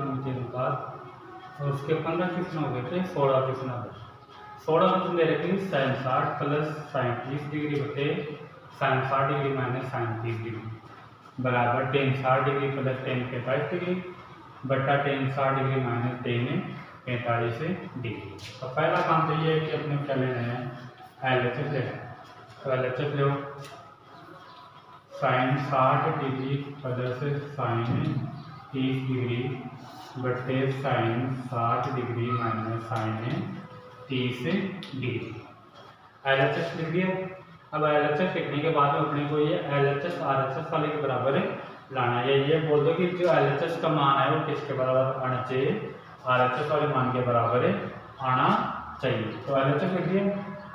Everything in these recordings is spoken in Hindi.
अनुपात और उसके 15 क्वेश्चन हो गए थे, 16 क्वेश्चन आ गए। 16 क्वेश्चन दे रखे साइन 60 प्लस साइन 30 डिग्री बटे sine 60 degree minus sine 30 degree बराबर tan 60 degree plus tan 45 degree बटा tan 60 degree minus tan 45 degree. तो पहला काम तो ये है कि अपने क्या लेना है, LHS लेना है। तो LHS लो, sine 60 degree plus sine 30 degree बटे sine 60 degree minus sine 30 degree. LHS लिख दिया। अब LHS लिखने के बाद में अपने को ये LHS RHS वाले के बराबर लाना है। ये बोल दो कि जो LHS का मान है वो किसके बराबर आना चाहिए, RHS वाले मान के बराबर आना चाहिए। तो LHS लिख दिया।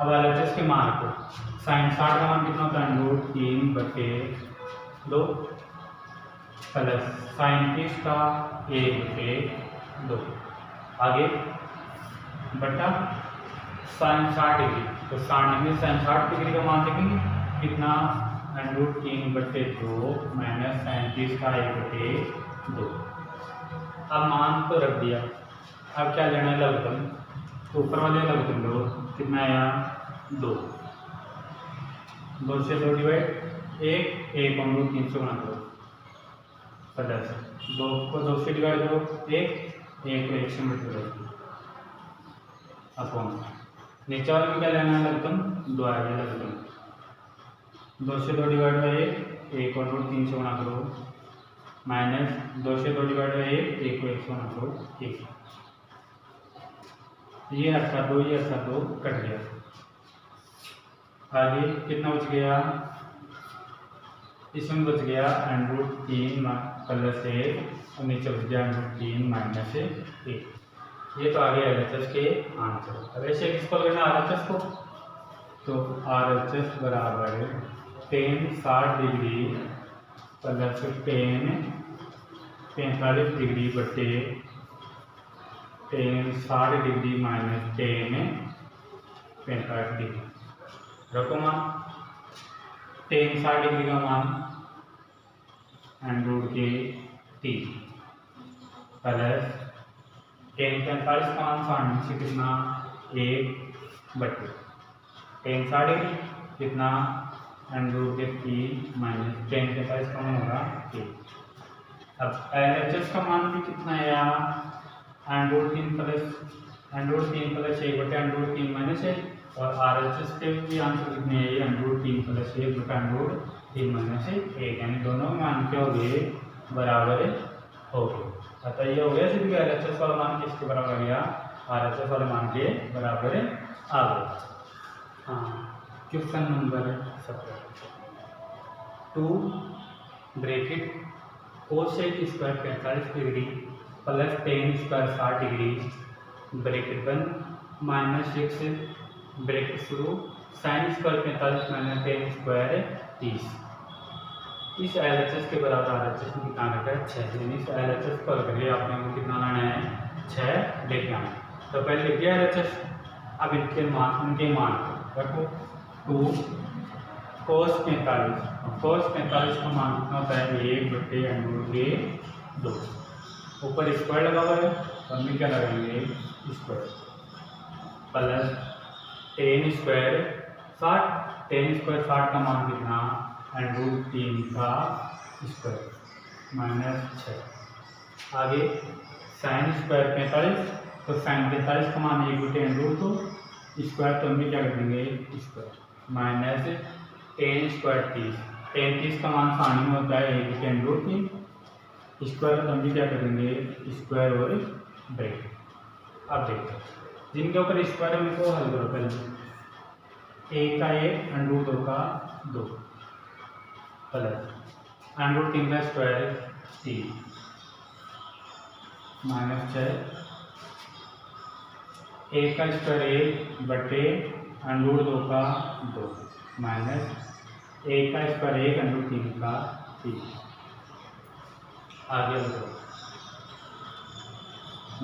अब LHS के मान को साइन 60 का मान कितना होता है, √3 बटे 2 प्लस साइन 30 का 1 बटे 2 आगे बटा साइन 60 डिग्री। तो साइन 60 डिग्री का मान देखेंगे कितना, √3 बटे 2 माइनस साइन 30 का 1 बटे 2। अब मान तो रख दिया। अब क्या लेना है, लघुत्तम। तो ऊपर वाले लघुत्तम लो, कितना आया 2, 2 से 2 डिवाइड 1 और √3 से गुणा करो प्लस 2 को 2 से डिवाइड करो 1 को 1 से मल्टीप्लाई करो अपॉन नीचे वाले में क्या लेना है, लघुत्तम 2 आ गया लघुत्तम। 2 से 2 डिवाइड बाई 1 और √3 से गुणा करो माइनस 2 से 2 डिवाइड बाई 1 को 1 से गुणा करो 1। ये अच्छा 2 ये अच्छा 2 कट गया। आगे कितना बच गया, इसमें बच गया √3 प्लस 1 और नीचे बच गया √3 माइनस 1। ये तो आगे LHS के आंसर। अब ऐसे किसको लेना RHS को, तो RHS बराबर tan 60 degree plus tan 45 degree बटे tan 60 degree minus tan 45 degree. रखो मान टेन 60 डिग्री का मान √3 प्लस टेन 45 का मान सामने से कितना 1 बटे टेन 60 डिग्री कितना √3 माइनस टेन 45 का मान होगा 1। अब LHS का मान भी कितना है √3 प्लस 1 बटे √3 माइनस 1 और RHS के भी आंसर कितने हैं, √3 प्लस 1 बटे √3 माइनस 1 यानी दोनों मान क्या हो गए, बराबर हो गए। अतः ये हो गया सिर्फ LHS वाला मान किसके बराबर आ गया, RHS वाले मान के बराबर आ गया। हाँ, question number 17 2 bracket cosec square 45 degree plus ten square 60 degree bracket बंद माइनस 6 ब्रैकेट शुरू sine square 45 minus ten square 30। इस LHS के बराबर RHS में कितना रखा है 6, यानी इस LHS को कर लिए आपने को कितना लाना है 6 लेके आना। तो पहले लिख दिया LHS। अब इनके मान रखो 2 cos 45 का मान कितना होता है 1 बटे √2। ऊपर स्क्वायर लगा हुआ है तो हम क्या लगाएंगे स्क्वायर प्लस टेन स्क्वायर 60 का मान कितना √3 का स्क्वायर माइनस 6। आगे साइन स्क्वायर 45 तो साइन 45 का मान 1 बटे √2 स्क्वायर तो हम भी क्या कर देंगे स्क्वायर माइनस टेन स्क्वायर 30 का मान साइन में होता है 1 बटे √3 स्क्वायर तो हम भी क्या कर देंगे स्क्वायर और ब्रैकेट। अब देखो जिनके ऊपर स्क्वायर है उनको हल करो। पहले 1 का 1 √2 का 2 प्लस √3 का स्क्वायर 3 माइनस 6 1 का स्क्वायर 1 बटे √2 का 2 माइनस 1 का स्क्वायर 1 √3 का 3। आगे बताओ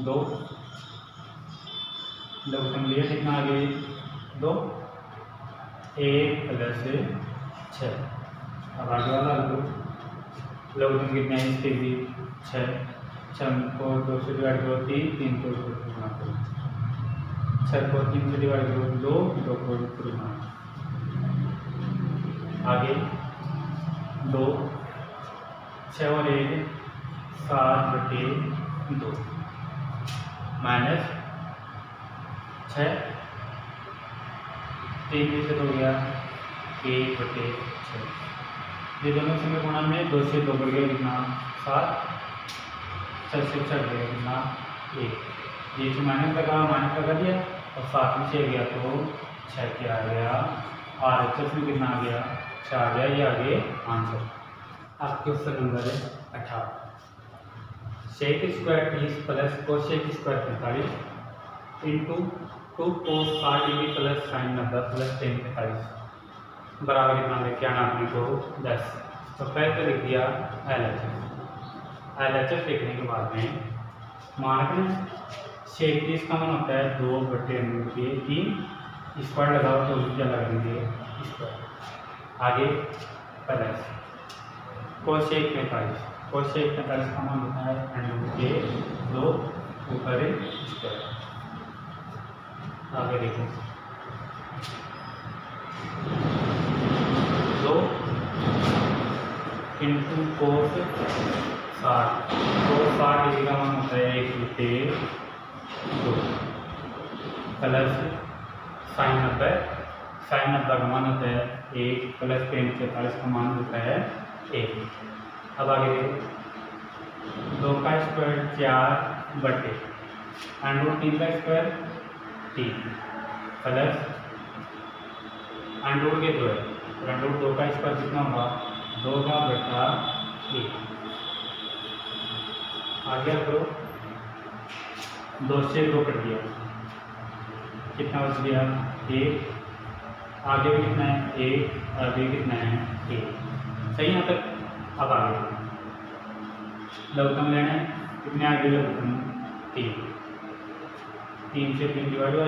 2 लघुत्तम लिया कितना आगे 2 1 प्लस 6। अब आगे वाला लघुत्तम कितना है इसके भी 6 6 को 2 से डिवाइड करो 3, 3 को 2 से गुणा करो, 6 को 3 से डिवाइड करो 2, 2 को 2 से गुणा। आगे 2, 6 और 1 7/2 माइनस 6, 3 से 2 गया 1/6। ये दोनों समय गुणा में 2 से 2 बढ़ गया कितना 7, 6 से 6 बढ़ गया कितना 1। ये से माइनस लगा दिया और 7 में 6 गया तो 6 क्या आ गया, RHS में कितना आ गया 6 आ गया। ये आगे आंसर आपके क्वेश्चन नंबर है 18। sec square 30 plus cosec square 45 into 2 cos 60 degree plus sign 90 plus tan 45 बराबर कितना लेके आना अपने को 10। तो पहले तो लिख दिया LHS लिखने के बाद में मान रखें sec 30 का मान होता है 2/√3 स्क्वायर लगाओ तो क्या लगेंगे स्क्वायर। आगे प्लस कोसेक 45 का मान होता है √2 ऊपर स्क्वायर। आगे देखो 2 इंटू कोस 60 डिग्री का मान होता है 1/2 प्लस साइन 90 का मान होता है 1 प्लस टेन 45 का मान होता है 1। अब आगे देखो 2 का स्क्वायर 4/3 √3 का स्क्वायर 3 प्लस √2 है √2 का स्क्वायर कितना होगा 2/1। आगे करो 2 से 2 कट दिया कितना बच गया 1। आगे भी कितना है 1, आगे कितना है 1। सही यहाँ तक। अब आगे लघुत्तम लेना है कितने आगे लघुत्तम 3 से 3 डिवाइड हुआ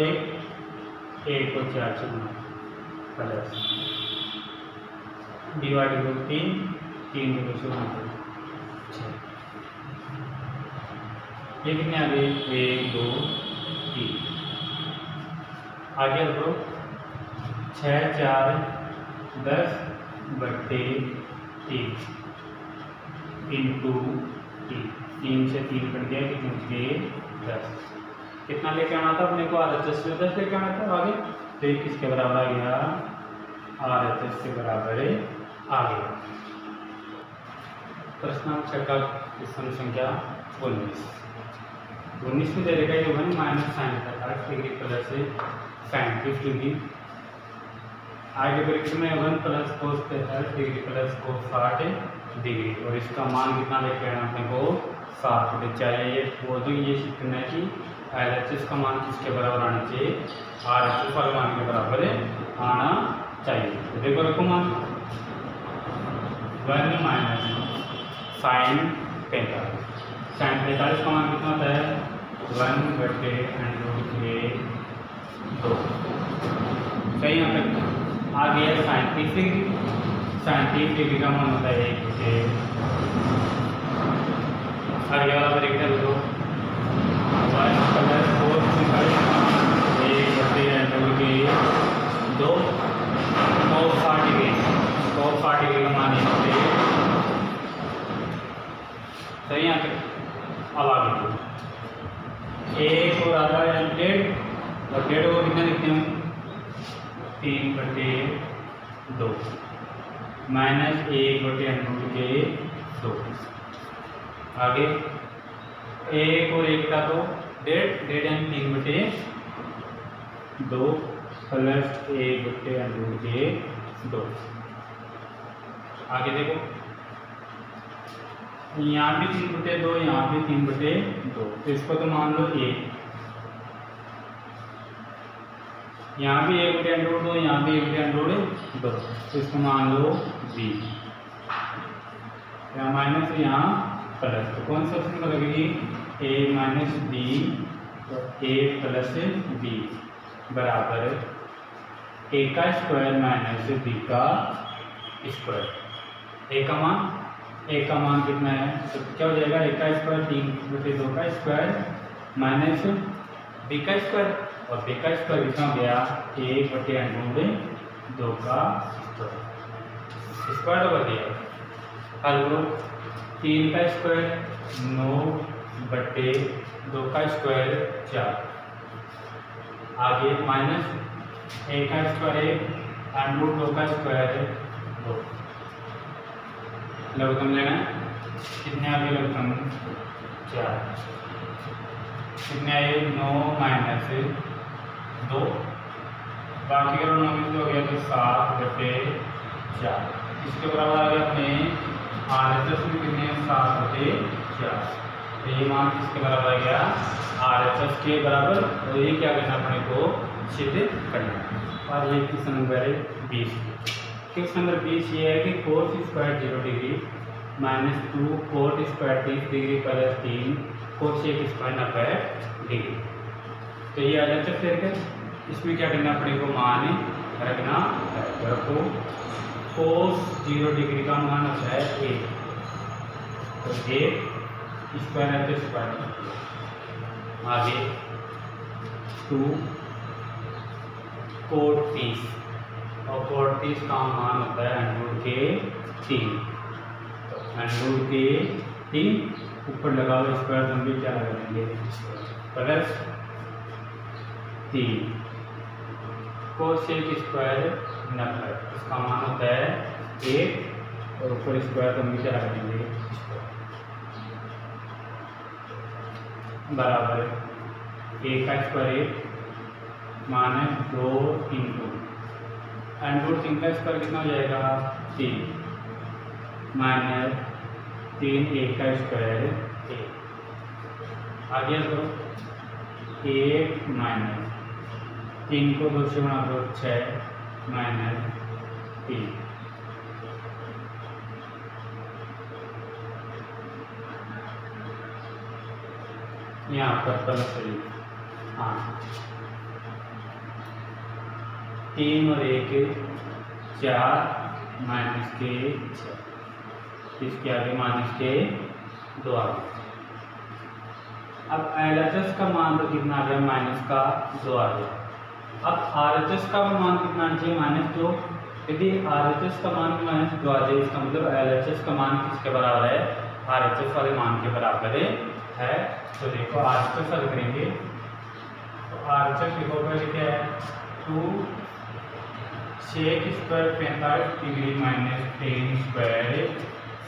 1 को 4 से गुणा प्लस डिवाइड करो 3 को 2 से गुणा करो 6। ये कितने आगे 1 2 3। आगे करो 6 4 10/3 इंटू 3 से 3 कट गया कितने बच गए 10। कितना लेके आना था अपने को RHS में 10 लेके आना था। आगे तो ये किसके बराबर आ गया RHS के बराबर आ गया। प्रश्न का क्वेश्चन संख्या 19 में दे देगा ये 1 minus sine 45 degree plus sine 30 degree. आगे ब्रैकेट में 1 plus cos 45 degree plus cos 60 degree और इसका मान कितना लेके आना अपने को 60। चाहे ये वो तो ये सीखना है कि LHS का मान किसके बराबर आना चाहिए RHS वाले मान के बराबर आना चाहिए। तो देखो रखो मान 1 माइनस साइन 45 का मान कितना होता है 1/√2। सही यहाँ तक। आ गया साइन 30 डिग्री का मान होता है 1/। आगे वाला ब्रेक कर दो 1 प्लस कोस 1/√2 कोस 60 डिग्री का मान 1/। सही यहाँ तक। अब आगे 1 और आधा 1.5 और 1.5 को कितना लिखते हैं 3/2 माइनस 1/√2। आगे 1 और 1 का तो 1.5 यानी 3/2 प्लस 1/√2। आगे देखो यहाँ भी 3/2 यहाँ भी 3/2 तो इसको तो मान लो 1। यहाँ भी 1/√2 यहाँ भी 1/√2 तो इसको मान लो b। यहाँ माइनस यहाँ प्लस तो कौन सा ऑप्शन लगेगी a माइनस b तो a प्लस b बराबर a का स्क्वायर माइनस b का स्क्वायर। a का मान एक का मान कितना है, तो क्या हो जाएगा, एक का स्क्वायर 3 बटे 2 का स्क्वायर माइनस बी का स्क्वायर, और बी का स्क्वायर कितना हो गया 1 बटे अंडर 2 का स्क्वायर हो गया। हल करो, 3 का स्क्वायर 9 बटे 2 का स्क्वायर 4, आगे माइनस 1 का स्क्वायर 1 अंडर 2 का स्क्वायर 2, लघुत्तम लेना है, कितने आ गए लघुत्तम 4, कितने आए 9 माइनस 2, बाकी करो 9 में हो गया तो 7 बटे 4, इसके बराबर आ गया अपने RHS में कितने 7 बटे 4, तो ये मान किसके बराबर आ गया RHS के बराबर, और ये क्या करना अपने को सिद्ध करना। और ये क्वेश्चन नंबर 20, क्वेश्चन नंबर 20 ये है कि cos square 0 degree minus 2 coat square 30 degree plus 3 cosec square 90 degree. तो ये आ जाता है फिर इसमें क्या करना अपने को मान रखना है, रखो कोस 0 डिग्री का मान होता है 1, तो 1 स्क्वायर है तो स्क्वायर, आगे 2 कोट 30 और कोट 30 का मान होता है अंडर के 3, तो अंडर के 3 ऊपर लगा हुआ स्क्वायर हम भी क्या लगाएंगे प्लस 3 कोसेक स्क्वायर 90, इसका मान होता है 1 और ऊपर स्क्वायर हम भी क्या लगाएंगे बराबर 1 का स्क्वायर 1 माइनस 2 इंटू अंडर 3 का स्क्वायर कितना हो जाएगा 3 माइनस 3 1 का स्क्वायर 1, आगे करो 1 माइनस 3 को 2 से गुणा दो 6 माइनस 3, यहाँ पर प्लस 3 और 1 4 माइनस के 6, इसके आगे माइनस के 2 आ गए। अब LHS का मान तो कितना आ गया माइनस का 2 आ गया। अब RHS का मान कितना आना चाहिए -2, यदि RHS का मान -2 आ जाए इसका मतलब LHS का मान किसके बराबर है RHS वाले मान के बराबर है। तो देखो RHS हल करेंगे तो RHS लिखो पहले क्या है 2 sec square 45 degree minus 10 square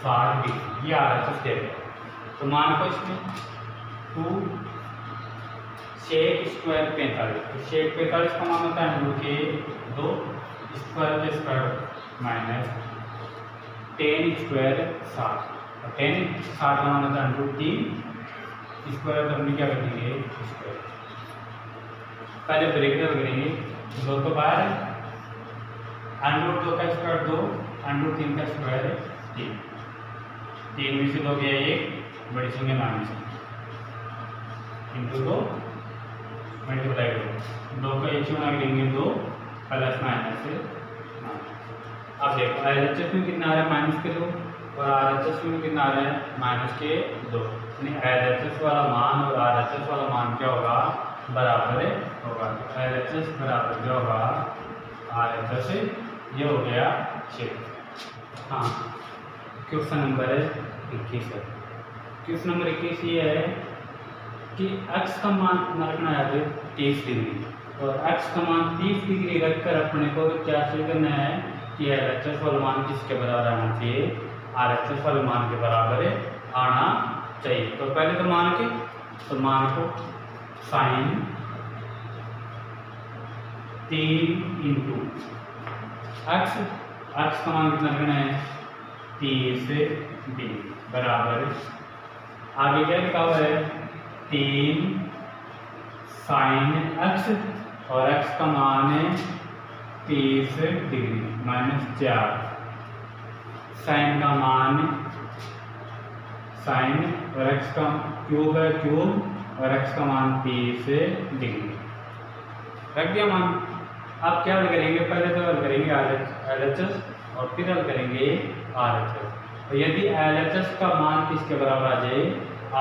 60 degree, ये RHS देगा। तो मान को इसमें 2 सेक स्क्वायर 45, तो सेक 45 का मान होता है अंडर के 2 स्क्वायर के स्क्वायर माइनस 10 स्क्वायर 60, 10 60 का मान होता है अंडर 3 स्क्वायर, तो हमने क्या कर देंगे स्क्वायर, पहले ब्रेक करेंगे 2 तो बाहर अंडर 2 का स्क्वायर 2 अंडर 3 का स्क्वायर 3, 3 में से 2 गया 1 बड़ी संख्या माइनस इंटू 2 मल्टीप्लाई करो 2 का 1 गुना करेंगे 2 प्लस माइनस से। अब देखो LHS में कितना आ रहा है माइनस के 2 और RHS में कितना आ रहा है माइनस के 2, यानी LHS वाला मान और RHS वाला मान क्या होगा बराबर होगा। तो LHS बराबर क्या होगा RHS, ये हो गया 6। हाँ क्वेश्चन नंबर 21 है। क्वेश्चन नंबर 21 ये है कि x का मान कितना रखना है 30 डिग्री, और x का मान 30 डिग्री रखकर अपने को क्या चेक करना है कि LHS वाला मान किसके बराबर आना चाहिए RHS वाले मान के बराबर आना चाहिए। तो पहले तो मान को साइन 3 इंटू x का मान कितना रखना है 30 डिग्री बराबर, आगे क्या लिखा हुआ है 3 साइन x और x का मान है 30 डिग्री माइनस 4 साइन का मान साइन और x का क्यूब है क्यूब और x का मान 30 डिग्री रख दिया मान। अब क्या हल करेंगे, पहले तो हल करेंगे LHS और फिर हल करेंगे RHS। और यदि LHS का मान किसके बराबर आ जाए,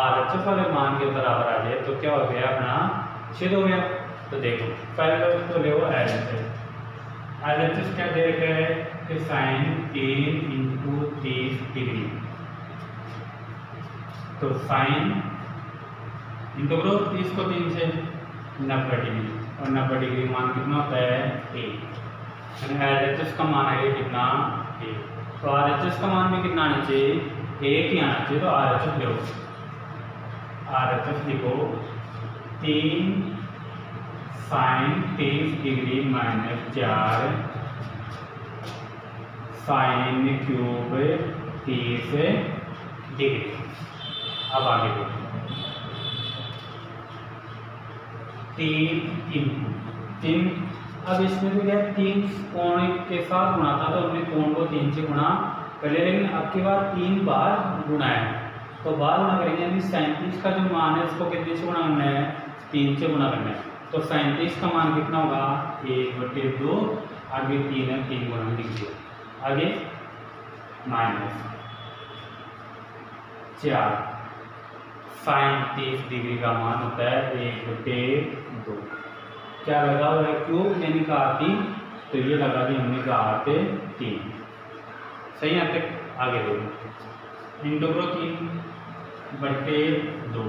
RHS वाले मान के बराबर आ जाए, तो क्या हो गया, अपना छेद हो गया। तो देखो पहले तो ले LHS क्या दे रखा है कि साइन 3 × 30 डिग्री, तो साइन इंटू करो 30 को 3 से 90 डिग्री, और 90 डिग्री मान कितना होता है 1। LHS का मान है कितना 1, तो RHS का मान भी कितना आना चाहिए 1 ही आना चाहिए। तो RHS लिखो, RHS लिखो 3 sine 30 degree -4 sine cube 30 degree. अब आगे देखो 3 अब इसमें भी क्या 3 कोण के साथ गुणा था, तो हमने कोण को 3 से गुणा कर लिया, लेकिन अब की बार 3 बार गुणा है, तो बार गुणा करेंगे, यानी 37 का जो मान है उसको कितने से गुणा करना है 3 से गुणा करना है। तो 37 का मान कितना होगा 1/2, आगे 3 है 3 गुणा में लिख दिया, आगे -4 साइन 30 डिग्री का मान होता है 1/2, क्या लगा हुआ है क्यूब यानी का 3, तो ये लगा दी हमने का 3 सही है। तक आगे देखो इंटू करो 3/2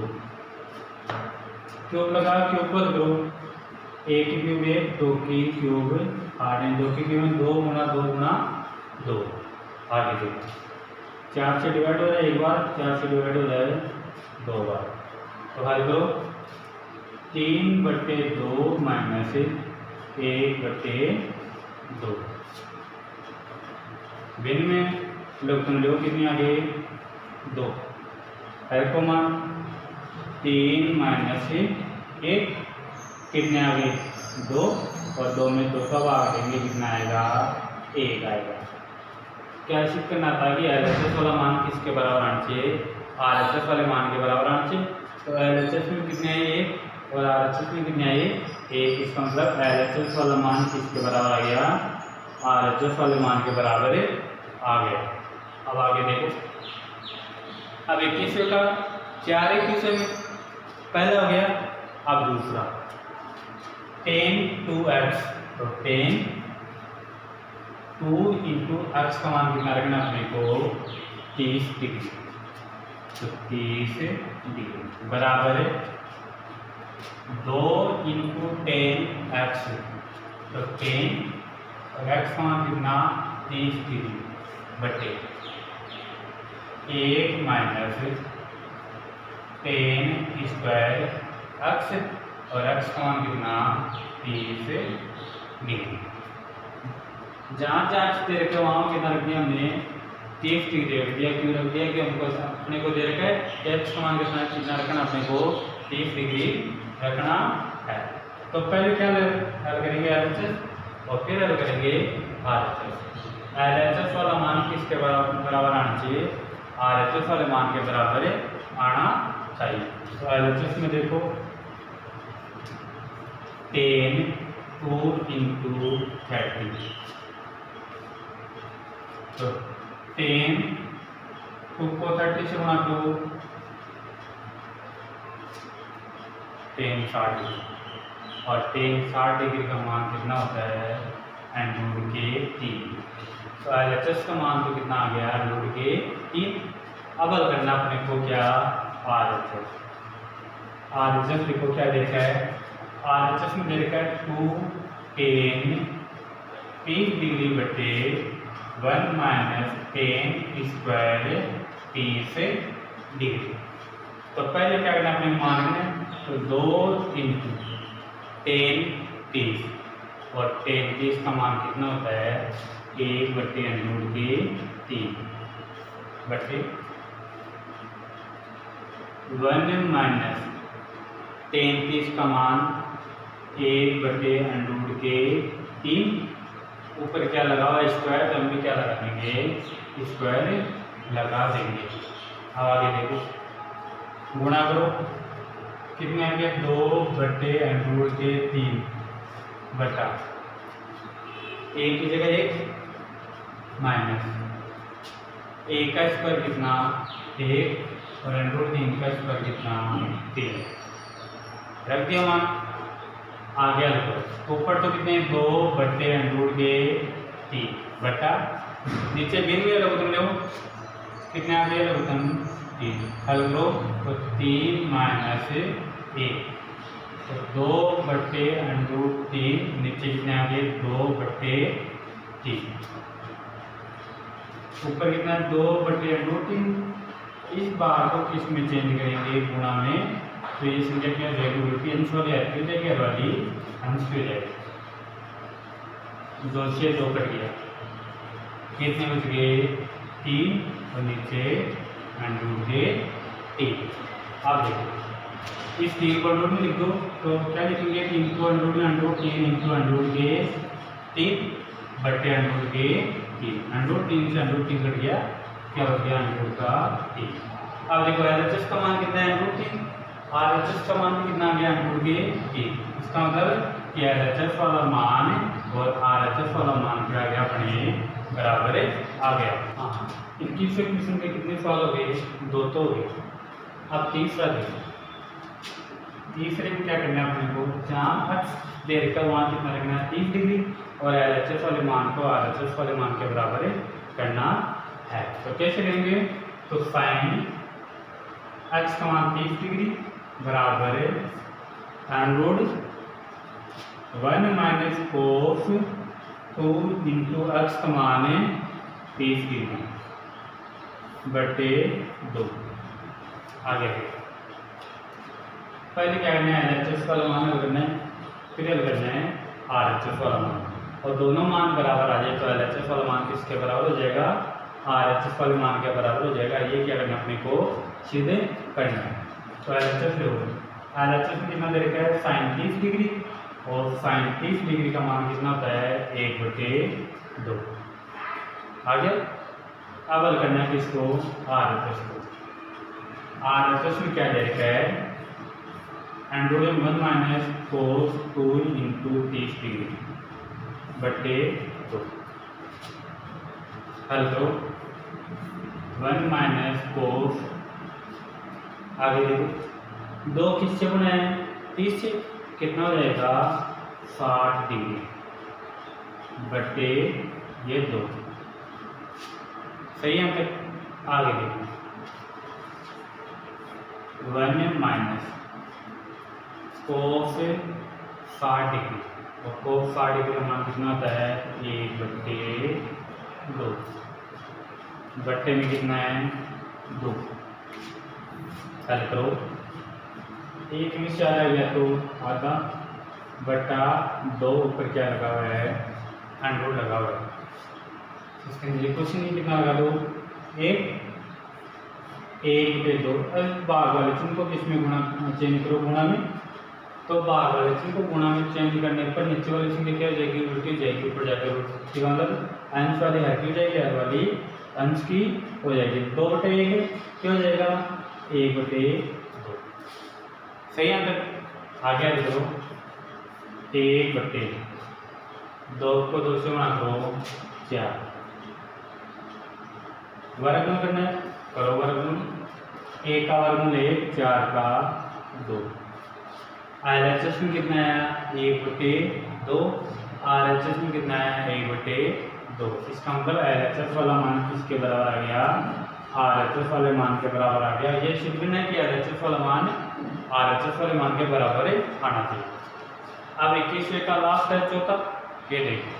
क्यूब लगा, क्यूब को करो 1 की क्यूब 1, 2 की क्यूब 8, 2 की क्यूब 2 × 2 × 2। आगे देखो 4 से डिवाइड हो जाए एक बार, 4 से डिवाइड हो जाए 2 बार, तो हल करो 3/2 - 1/2 बिन में लोग तुम लो कितनी आगे 2, हर को मान 3 - 1 कितने आगे 2, और 2 में 2 का भाग देंगे कितना आएगा 1 आएगा। क्या सिद्ध करना था कि LHS वाला मान किसके बराबर आना चाहिए, RHS वाले मान के बराबर आना चाहिए। तो LHS में कितने आए 1 और RHS में कितने आए 1, इसका मतलब LHS वाला मान किसके बराबर आ गया, RHS वाले मान के बराबर आ गया। अब आगे देखो, अब 21वें का 4 21वें में पहला हो गया, अब दूसरा tan 2x, तो tan 2 × x का मान कितना रखना अपने को 30 डिग्री, तो 30 डिग्री बराबर 2 × tan x, तो tan और x का मान कितना 30 डिग्री बटे 1 - tan² x, और x का मान कितना 30 डिग्री। जहाँ x दे रखे वहाँ कितना रख दिया हमने 30 डिग्री रख दिया, क्यों रख दिया कि हमको अपने को दे रखा है x का मान कितना रखना अपने को 30 डिग्री रखना है। तो पहले क्या हल करेंगे LHS और फिर हल करेंगे RHS। LHS वाला मान किसके बराबर आना चाहिए, RHS वाले मान के बराबर आना चाहिए। तो LHS में देखो tan 2 × 30, तो tan 2 को 30 से गुणा करो tan 60 डिग्री, और tan 60 डिग्री का मान कितना होता है √3। तो LHS का मान तो कितना आ गया √3। अब हल करना अपने को क्या RHS लिखो, क्या देखा है RHS में दे रखा है 2 tan 30 डिग्री बटे 1 - tan² 30 डिग्री। तो पहले क्या करना अपने मान में, तो 2 × tan 30, और tan 30 का मान कितना होता है 1/√3 बटे 1 - tan 30 का मान 1/√3, ऊपर क्या लगा हुआ स्क्वायर, तो हम भी क्या लगा देंगे स्क्वायर लगा देंगे। अब आगे देखो गुणा करो कितने आ गए 2/√3 बटा 1 की जगह 1 माइनस ए का स्क्वायर कितना 1 और √3 का स्क्वायर कितना 3। रख दिया मान, आ गया देखो ऊपर तो कितने 2/√3 बटा नीचे बिन में लघुत्तम लो कितने आ गए लघुत्तम 3। हल करो तो 3 माइनस 1 तो 2/√3 नीचे कितने आ गए 2/3। ऊपर कितना 2/√3। इस बार को किस में चेंज करेंगे गुणा में, तो ये संख्या क्या हो जाएगी उल्टी अंश वाली हल्की हो जाएगी और वाली अंश की हो जाएगी। 2 से 2 कट गया, कितने बच गए 3 और नीचे √3। अब देखो इस 3 को √3 लिख दो तो क्या लिखेंगे 3 को √3 इंटू √3 बटे √3 से √3 कट गया, क्या हो गया √3। अब देखो LHS का मान कितना है √3, RHS का मान कितना आ गया √3। इसका मतलब कि LHS वाला मान और RHS वाला मान क्या आ गया अपने बराबर आ गया। हाँ, 21वें क्वेश्चन के कितने सवाल हो गए 2 तो हो गए। अब तीसरा देखो, तीसरे में क्या करना है अपने को, जहाँ x दे रखा वहाँ कितना रखना है 30 डिग्री और LHS वाले मान को RHS वाले मान के बराबर करना है। तो कैसे लेंगे, तो साइन x का मान 30 डिग्री बराबर √1 माइनस कोस 2 इंटू x का मान 30 डिग्री बटे 2। आगे पहले क्या करना है LHS वाला मान हल करना है, फिर हल करना है RHS वाला मान, और दोनों मान बराबर आ जाए तो LHS वाला मान किसके बराबर हो जाएगा RHS वाले मान के बराबर हो जाएगा। ये क्या करना है अपने को सीधे करना है। तो LHS लो, LHS में कितना दे रखा है साइन 30 डिग्री और साइन 30 डिग्री का मान कितना होता है 1/2। आ गया। अब हल करना है किसको RHS को। RHS में क्या दे रखा है √1 माइनस कोस 2 इंटू 30 डिग्री बटे 2। हल करो 1 माइनस कोस, आगे देखो 2 किससे गुणा है 30 से, कितना हो जाएगा 60 डिग्री बटे ये 2। सही है तक। आगे देखो 1 माइनस कोस 60 डिग्री और कोस 60 डिग्री का मान कितना होता है 1/2 बट्टे में कितना है 2। हल करो 1 में 4 आ गया तो आधा बटा 2 ऊपर क्या लगा हुआ है √ लगा हुआ है। इसके लिए कुछ नहीं, कितना लगा दो 1/2। अब भाग वाले चिन्ह को किसमें गुणा चेंज करो गुणा में, तो भाग वाले चिन्ह को गुणा में चेंज करने पर नीचे वाली चिन्ह क्या हो जाएगी उल्टी हो जाएगी, ऊपर जाकर उल्टी मतलब अंश वाली हल्की हो जाएगी और वाली अंश की हो जाएगी। 2/1 क्या हो जाएगा 1/2। सही आंसर आ गया। देखो 1/2 को 2 से गुणा करो 4, वर्गमूल करना है करो वर्गमूल, 1 का वर्गमूल 1 4 का 2। LHS में कितना है 1/2, RHS में कितना है 1/2। इसका मतलब LHS वाला मान किसके बराबर आ गया RHS वाले मान के बराबर आ गया। ये सिद्ध है कि LHS वाला मान RHS वाले मान के बराबर आना चाहिए। अब 21वें का लास्ट है चौथा, ये देखो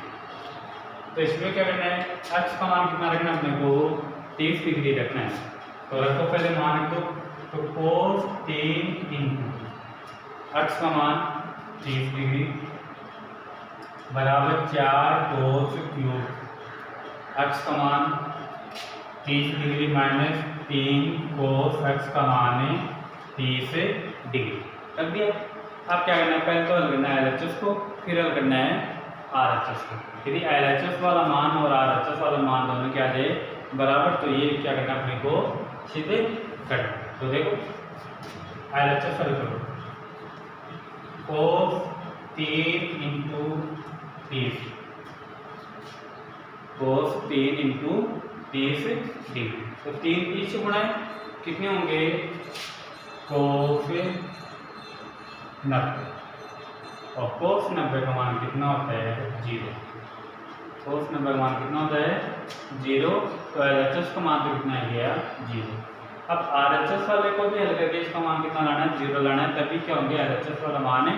तो इसमें क्या करना है x का मान कितना रखना है अपने को 30 डिग्री रखना है। तो रखो पहले मान रखो, तो cos 3 इंटू x का मान 30 डिग्री बराबर 4 cos क्यूब x का मान 30 डिग्री माइनस 3 cos x का मान 30 डिग्री रख दिया। अब क्या करना है पहले तो हल करना है LHS को, फिर हल करना है RHS को। यदि LHS वाला मान और RHS वाला मान दोनों क्या जाए बराबर, तो ये क्या करना है अपने को सीधे करना। तो देखो LHS हल करो cos 3 into 30 cos 3 into 30 degree. तो 3 30 से गुणा कितने होंगे cos 90 और cos 90 का मान कितना होता है 0। cos 90 का मान कितना होता है 0। तो LHS का मान तो कितना आ गया 0। अब RHS वाले को भी हल करके इसका मान कितना लाना है 0 लाना है, तभी क्या होंगे LHS वाला मान है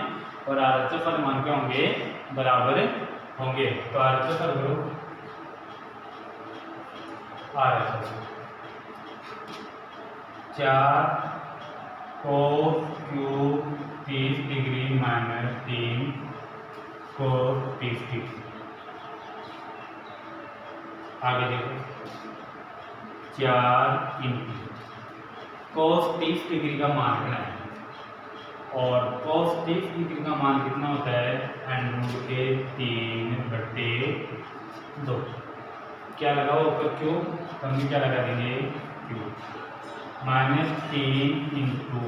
और RHS वाले मान क्या होंगे बराबर होंगे। तो RHS हल करो RHS 4 cos cube 30 degree minus 3 cos 30 degree. आगे देखो 4 इंटू cos 30 डिग्री का मान कितना है और cos 30 डिग्री का मान कितना होता है √ के 3/2। क्या लगाओ ऊपर क्यूब, तो हम क्या लगा देंगे cube minus 3 into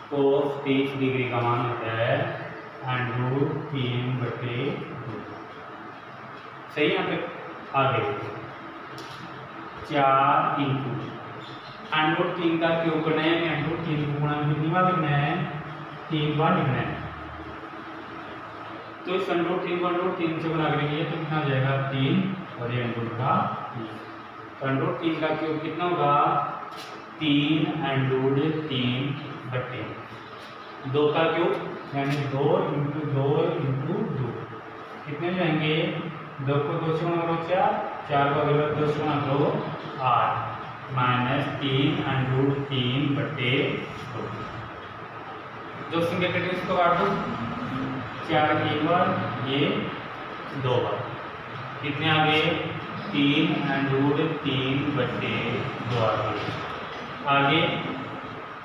cos 30 degree का मान होता है √ 3/2। सही यहाँ पे। आगे 4 इंटू √3 का क्यूब करना है, √3 को गुणा में कितनी बार लिखना है 3 बार लिखना है। तो इस √3 को √3 से गुणा करेंगे तो कितना हो जाएगा 3 और ये √ का 3। तो √3 का क्यूब कितना होगा 3 √3/2। 2 का क्यूब यानी 2 इंटू 2 इंटू 2 कितने हो जाएंगे 2 को 2 से गुणा करो 4, 4 को अगर 2 से गुणा करो 8 माइनस 3 √3/2। जो संख्या कटेगी उसको काट दो 4 एक बार ये 2 बार कितने आ गए 3 √3/2 आगे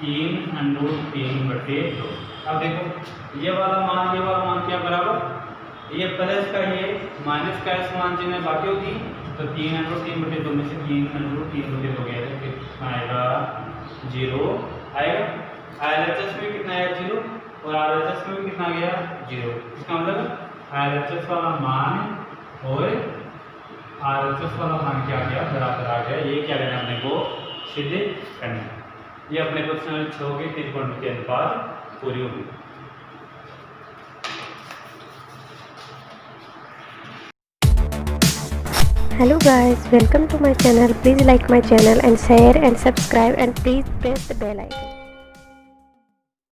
3 √3/2। अब देखो ये वाला मान क्या बराबर ये प्लस का ये माइनस का इस मान चिन्ह बाकी होगी तो 3 √3/2 में से 3 √3/2 गया तो कितना आएगा 0 आएगा। LHS में कितना आया 0 और RHS में भी कितना आ गया 0। इसका मतलब LHS वाला मान और RHS वाला मान क्या आ गया बराबर आ गया। ये क्या करना है अपने को सिद्ध करना है। ये अपने क्वेश्चन 6 के त्रिकोण के अनुपात पूरी होगी। Hello guys, welcome to my channel. Please like my channel and share and subscribe and please press the bell icon.